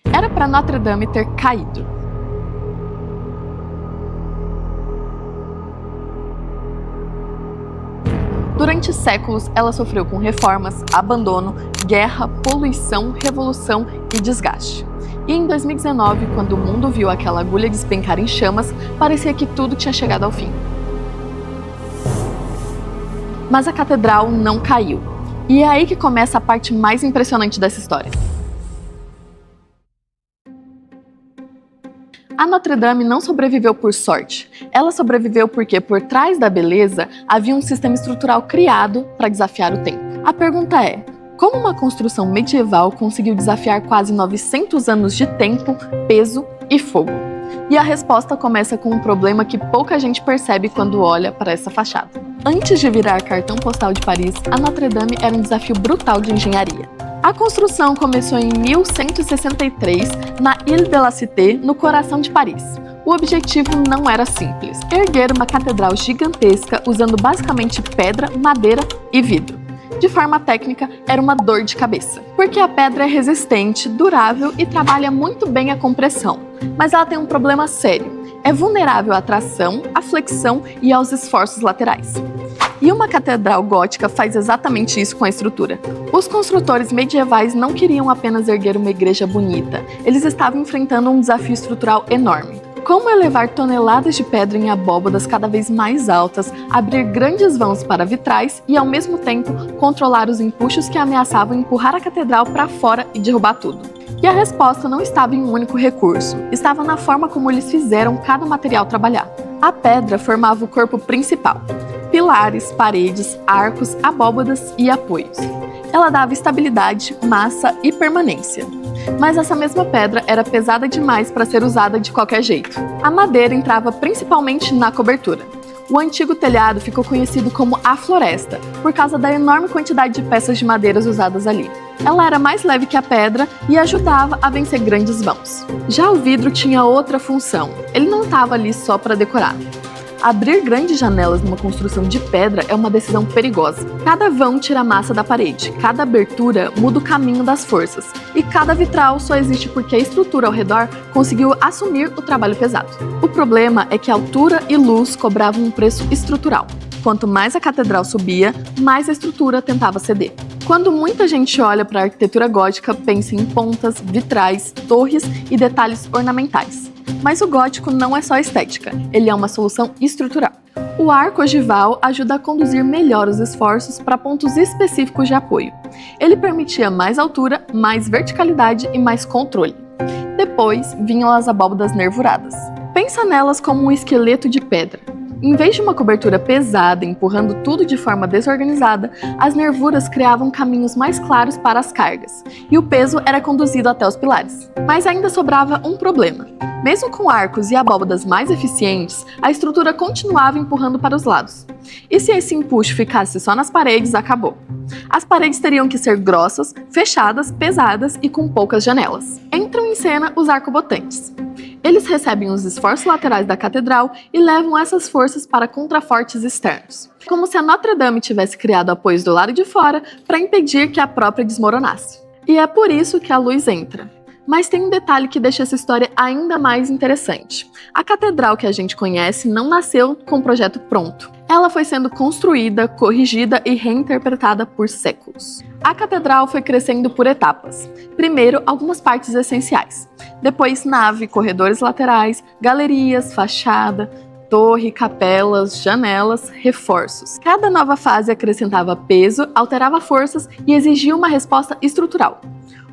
Era para Notre Dame ter caído. Durante séculos, ela sofreu com reformas, abandono, guerra, poluição, revolução e desgaste. E em 2019, quando o mundo viu aquela agulha despencar em chamas, parecia que tudo tinha chegado ao fim. Mas a catedral não caiu. E é aí que começa a parte mais impressionante dessa história. A Notre Dame não sobreviveu por sorte. Ela sobreviveu porque, por trás da beleza, havia um sistema estrutural criado para desafiar o tempo. A pergunta é: como uma construção medieval conseguiu desafiar quase 900 anos de tempo, peso e fogo? E a resposta começa com um problema que pouca gente percebe quando olha para essa fachada. Antes de virar cartão postal de Paris, a Notre Dame era um desafio brutal de engenharia. A construção começou em 1163, na Ile de la Cité, no coração de Paris. O objetivo não era simples: erguer uma catedral gigantesca usando basicamente pedra, madeira e vidro. De forma técnica, era uma dor de cabeça, porque a pedra é resistente, durável e trabalha muito bem a compressão. Mas ela tem um problema sério: é vulnerável à tração, à flexão e aos esforços laterais. E uma catedral gótica faz exatamente isso com a estrutura. Os construtores medievais não queriam apenas erguer uma igreja bonita, eles estavam enfrentando um desafio estrutural enorme. Como elevar toneladas de pedra em abóbadas cada vez mais altas, abrir grandes vãos para vitrais e, ao mesmo tempo, controlar os empuxos que ameaçavam empurrar a catedral para fora e derrubar tudo? E a resposta não estava em um único recurso, estava na forma como eles fizeram cada material trabalhar. A pedra formava o corpo principal: pilares, paredes, arcos, abóbadas e apoios. Ela dava estabilidade, massa e permanência. Mas essa mesma pedra era pesada demais para ser usada de qualquer jeito. A madeira entrava principalmente na cobertura. O antigo telhado ficou conhecido como a Floresta, por causa da enorme quantidade de peças de madeiras usadas ali. Ela era mais leve que a pedra e ajudava a vencer grandes vãos. Já o vidro tinha outra função: ele não estava ali só para decorar. Abrir grandes janelas numa construção de pedra é uma decisão perigosa. Cada vão tira a massa da parede, cada abertura muda o caminho das forças, e cada vitral só existe porque a estrutura ao redor conseguiu assumir o trabalho pesado. O problema é que altura e luz cobravam um preço estrutural. Quanto mais a catedral subia, mais a estrutura tentava ceder. Quando muita gente olha para a arquitetura gótica, pensa em pontas, vitrais, torres e detalhes ornamentais. Mas o gótico não é só estética, ele é uma solução estrutural. O arco ogival ajuda a conduzir melhor os esforços para pontos específicos de apoio. Ele permitia mais altura, mais verticalidade e mais controle. Depois vinham as abóbadas nervuradas. Pensa nelas como um esqueleto de pedra. Em vez de uma cobertura pesada empurrando tudo de forma desorganizada, as nervuras criavam caminhos mais claros para as cargas, e o peso era conduzido até os pilares. Mas ainda sobrava um problema. Mesmo com arcos e abóbadas mais eficientes, a estrutura continuava empurrando para os lados. E se esse empuxo ficasse só nas paredes, acabou. As paredes teriam que ser grossas, fechadas, pesadas e com poucas janelas. Entram em cena os arcobotantes. Eles recebem os esforços laterais da catedral e levam essas forças para contrafortes externos. Como se a Notre Dame tivesse criado apoios do lado de fora para impedir que a própria desmoronasse. E é por isso que a luz entra. Mas tem um detalhe que deixa essa história ainda mais interessante. A catedral que a gente conhece não nasceu com o projeto pronto. Ela foi sendo construída, corrigida e reinterpretada por séculos. A catedral foi crescendo por etapas. Primeiro, algumas partes essenciais. Depois, nave, corredores laterais, galerias, fachada, torre, capelas, janelas, reforços. Cada nova fase acrescentava peso, alterava forças e exigia uma resposta estrutural.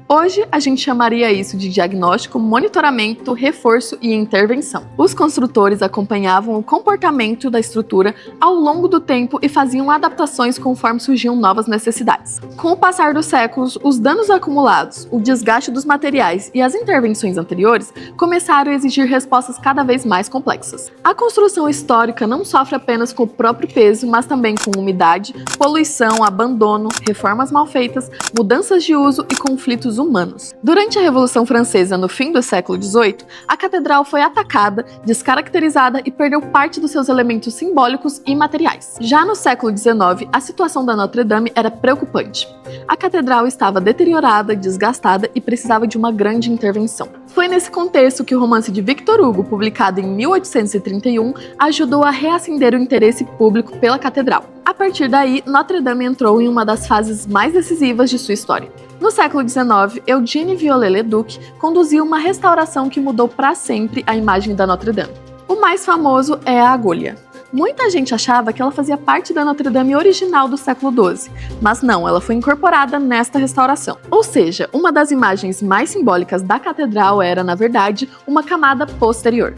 Hoje, a gente chamaria isso de diagnóstico, monitoramento, reforço e intervenção. Os construtores acompanhavam o comportamento da estrutura ao longo do tempo e faziam adaptações conforme surgiam novas necessidades. Com o passar dos séculos, os danos acumulados, o desgaste dos materiais e as intervenções anteriores começaram a exigir respostas cada vez mais complexas. A construção histórica não sofre apenas com o próprio peso, mas também com umidade, poluição, abandono, reformas mal feitas, mudanças de uso e conflitos direitos humanos. Durante a Revolução Francesa, no fim do século XVIII, a catedral foi atacada, descaracterizada e perdeu parte dos seus elementos simbólicos e materiais. Já no século XIX, a situação da Notre Dame era preocupante. A catedral estava deteriorada, desgastada e precisava de uma grande intervenção. Foi nesse contexto que o romance de Victor Hugo, publicado em 1831, ajudou a reacender o interesse público pela catedral. A partir daí, Notre Dame entrou em uma das fases mais decisivas de sua história. No século XIX, Eugène Viollet-le-Duc conduziu uma restauração que mudou para sempre a imagem da Notre Dame. O mais famoso é a agulha. Muita gente achava que ela fazia parte da Notre Dame original do século XII, mas não, ela foi incorporada nesta restauração. Ou seja, uma das imagens mais simbólicas da catedral era, na verdade, uma camada posterior.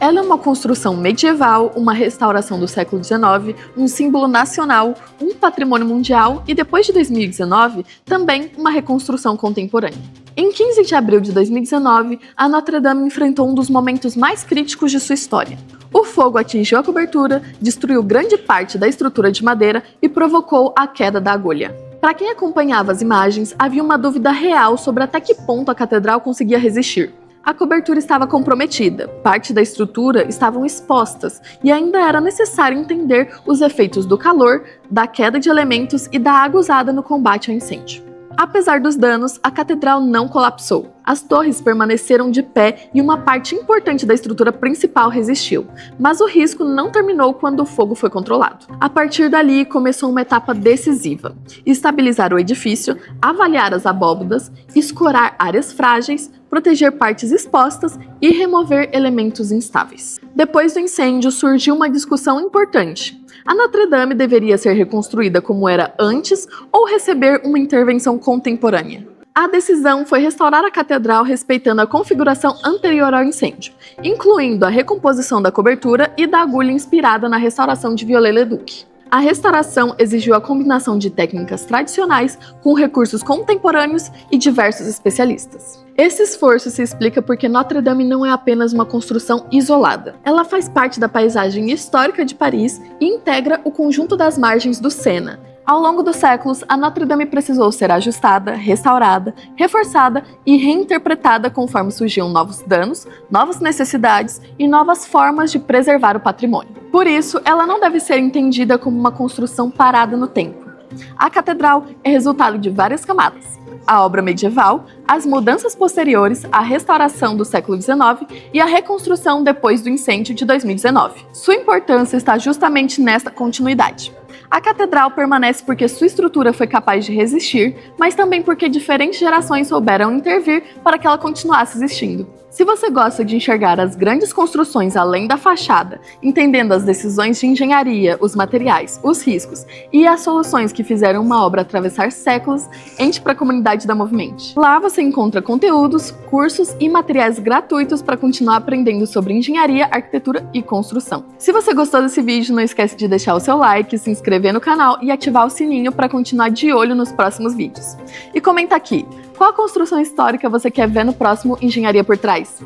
Ela é uma construção medieval, uma restauração do século XIX, um símbolo nacional, um patrimônio mundial e, depois de 2019, também uma reconstrução contemporânea. Em 15 de abril de 2019, a Notre Dame enfrentou um dos momentos mais críticos de sua história. O fogo atingiu a cobertura, destruiu grande parte da estrutura de madeira e provocou a queda da agulha. Para quem acompanhava as imagens, havia uma dúvida real sobre até que ponto a catedral conseguia resistir. A cobertura estava comprometida, parte da estrutura estavam expostas e ainda era necessário entender os efeitos do calor, da queda de elementos e da água usada no combate ao incêndio. Apesar dos danos, a catedral não colapsou. As torres permaneceram de pé e uma parte importante da estrutura principal resistiu, mas o risco não terminou quando o fogo foi controlado. A partir dali, começou uma etapa decisiva: estabilizar o edifício, avaliar as abóbadas, escorar áreas frágeis, proteger partes expostas e remover elementos instáveis. Depois do incêndio, surgiu uma discussão importante. A Notre Dame deveria ser reconstruída como era antes ou receber uma intervenção contemporânea? A decisão foi restaurar a catedral respeitando a configuração anterior ao incêndio, incluindo a recomposição da cobertura e da agulha inspirada na restauração de Viollet-le-Duc. A restauração exigiu a combinação de técnicas tradicionais com recursos contemporâneos e diversos especialistas. Esse esforço se explica porque Notre Dame não é apenas uma construção isolada. Ela faz parte da paisagem histórica de Paris e integra o conjunto das margens do Sena. Ao longo dos séculos, a Notre Dame precisou ser ajustada, restaurada, reforçada e reinterpretada conforme surgiam novos danos, novas necessidades e novas formas de preservar o patrimônio. Por isso, ela não deve ser entendida como uma construção parada no tempo. A catedral é resultado de várias camadas: a obra medieval, as mudanças posteriores, a restauração do século XIX e a reconstrução depois do incêndio de 2019. Sua importância está justamente nesta continuidade. A catedral permanece porque sua estrutura foi capaz de resistir, mas também porque diferentes gerações souberam intervir para que ela continuasse existindo. Se você gosta de enxergar as grandes construções além da fachada, entendendo as decisões de engenharia, os materiais, os riscos e as soluções que fizeram uma obra atravessar séculos, entre para a comunidade da Movimente. Lá você encontra conteúdos, cursos e materiais gratuitos para continuar aprendendo sobre engenharia, arquitetura e construção. Se você gostou desse vídeo, não esquece de deixar o seu like, se inscrever no canal e ativar o sininho para continuar de olho nos próximos vídeos. E comenta aqui: qual construção histórica você quer ver no próximo Engenharia por Trás?